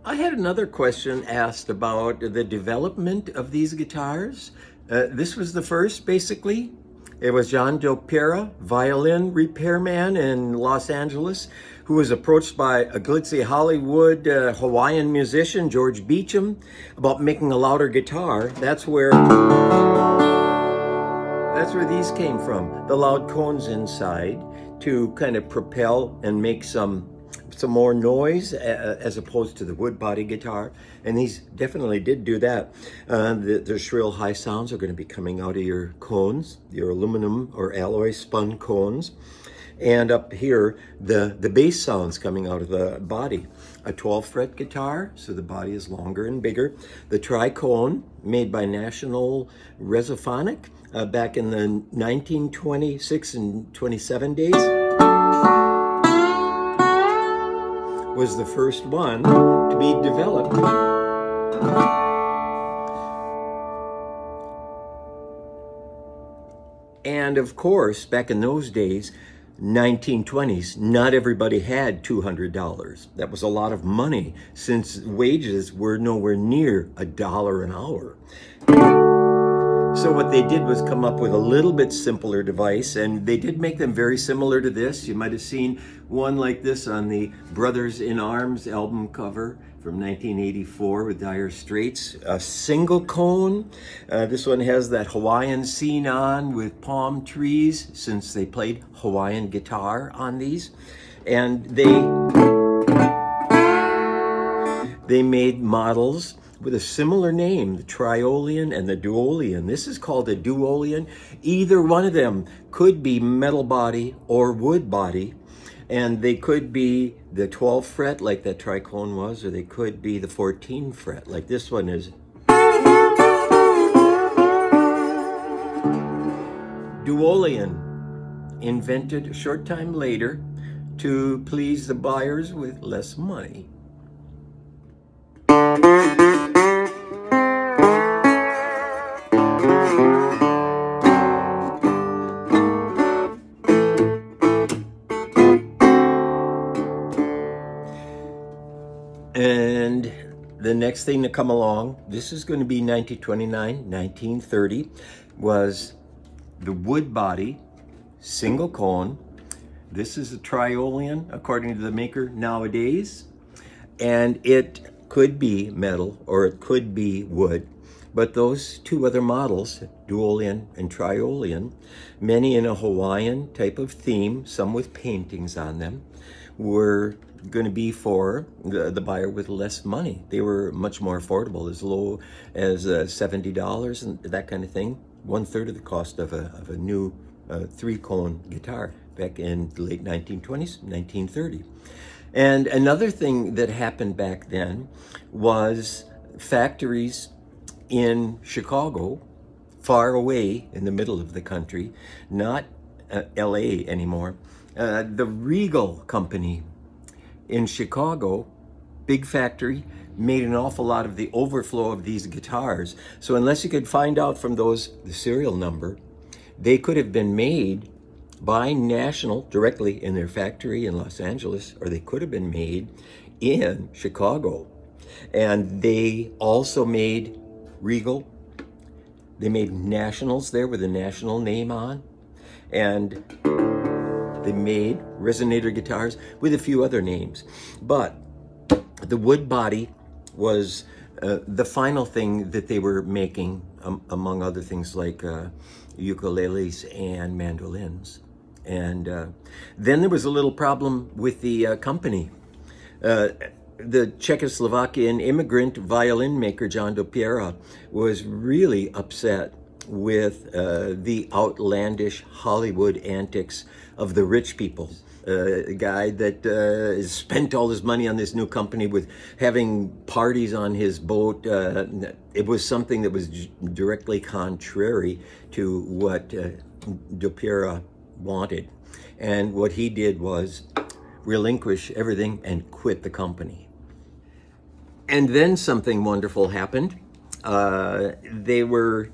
I had another question asked about the development of these guitars. This was the first, basically. It was John Dopyera, violin repairman in Los Angeles, who was approached by a glitzy Hollywood Hawaiian musician, George Beecham, about making a louder guitar. That's where these came from. The loud cones inside to kind of propel and make some more noise as opposed to the wood body guitar. And these definitely did do that. The shrill high sounds are going to be coming out of your cones, your aluminum or alloy spun cones. And up here, the bass sounds coming out of the body. A 12 fret guitar, so the body is longer and bigger. The tricone, made by National Resophonic back in the 1926 and 27 days, was the first one to be developed. And of course, back in those days, 1920s, not everybody had $200. That was a lot of money since wages were nowhere near $1 an hour. So what they did was come up with a little bit simpler device, and they did make them very similar to this. You might have seen one like this on the Brothers in Arms album cover from 1984 with Dire Straits. A single cone. This one has that Hawaiian scene on with palm trees, since they played Hawaiian guitar on these. And they made models with a similar name, the Triolean and the Duolean. This is called a Duolean. Either one of them could be metal body or wood body, and they could be the 12 fret like that tricone was, or they could be the 14 fret like this one is. Duolean, invented a short time later to please the buyers with less money. And the next thing to come along, this is going to be 1929, 1930, was the wood body, single cone. This is a Triolean, according to the maker nowadays. And it could be metal or it could be wood. But those two other models, Duolean and Triolean, many in a Hawaiian type of theme, some with paintings on them, were going to be for the buyer with less money. They were much more affordable, as low as $70 and that kind of thing. 1/3 of the cost of a new 3-cone guitar back in the late 1920s, 1930. And another thing that happened back then was factories in Chicago, far away in the middle of the country, not LA anymore. The Regal company in Chicago, big factory, made an awful lot of the overflow of these guitars. So unless you could find out from those the serial number, they could have been made by National directly in their factory in Los Angeles, or they could have been made in Chicago. And they also made Regal. They made Nationals there with a National name on. And they made Resonator guitars with a few other names. But the wood body was the final thing that they were making, among other things like ukuleles and mandolins. And then there was a little problem with the company. The Czechoslovakian immigrant violin maker, John Dopyera, was really upset with the outlandish Hollywood antics of the rich people. A guy that spent all his money on this new company with having parties on his boat. It was something that was directly contrary to what Dopyera wanted. And what he did was relinquish everything and quit the company. And then something wonderful happened. They were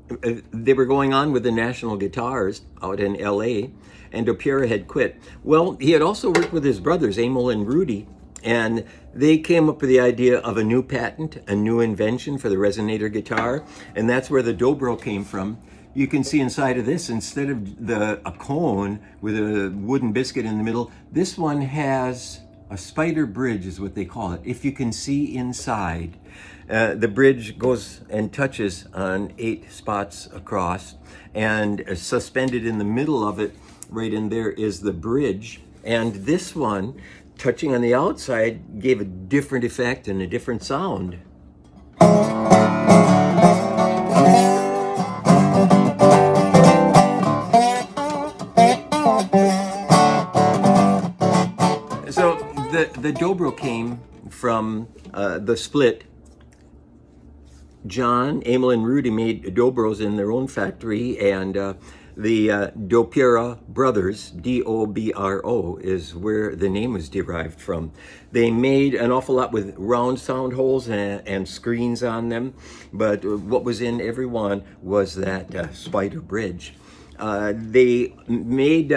going on with the National Guitars out in LA, and Dopyera had quit. Well, he had also worked with his brothers, Emil and Rudy, And they came up with the idea of a new patent, a new invention for the resonator guitar, and that's where the Dobro came from. You can see inside of this, instead of a cone with a wooden biscuit in the middle, this one has a spider bridge is what they call it. If you can see inside, the bridge goes and touches on 8 spots across, and suspended in the middle of it, right in there, is the bridge. And this one, touching on the outside, gave a different effect and a different sound. So the Dobro came from the split. John, Emil, and Rudy made Dobros in their own factory, and the Dopyera brothers, D-O-B-R-O, is where the name was derived from. They made an awful lot with round sound holes and screens on them, but what was in every one was that spider bridge. They made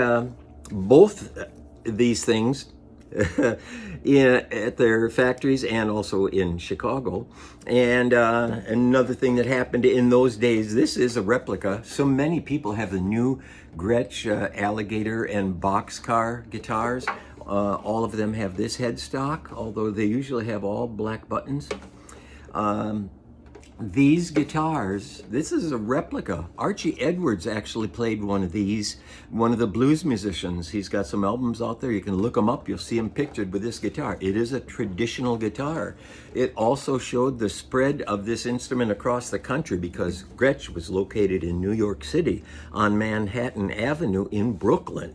both these things at their factories and also in Chicago. And another thing that happened in those days, this is a replica. So many people have the new Gretsch alligator and boxcar guitars. All of them have this headstock, although they usually have all black buttons. These guitars, this is a replica. Archie Edwards actually played one of these, one of the blues musicians. He's got some albums out there. You can look them up. You'll see him pictured with this guitar. It is a traditional guitar. It also showed the spread of this instrument across the country, because Gretsch was located in New York City on Manhattan Avenue in Brooklyn.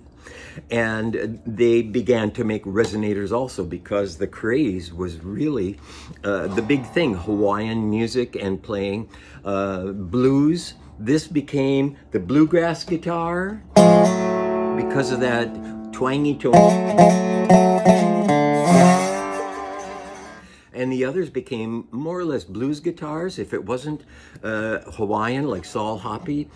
And they began to make resonators also, because the craze was really the big thing. Hawaiian music and playing blues. This became the bluegrass guitar because of that twangy tone. And the others became more or less blues guitars. If it wasn't Hawaiian, like Saul Hoppe,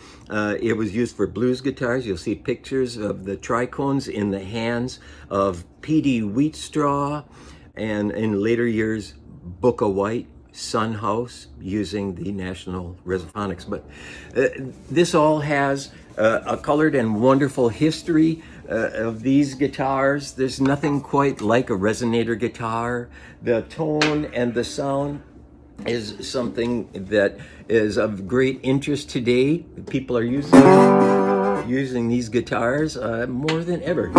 it was used for blues guitars. You'll see pictures of the tricones in the hands of P.D. Wheatstraw, and in later years, Booka White, Son House, using the National Resophonics. But this all has a colored and wonderful history of these guitars. There's nothing quite like a resonator guitar. The tone and the sound is something that is of great interest today. People are using these guitars more than ever.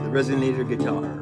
The resonator guitar.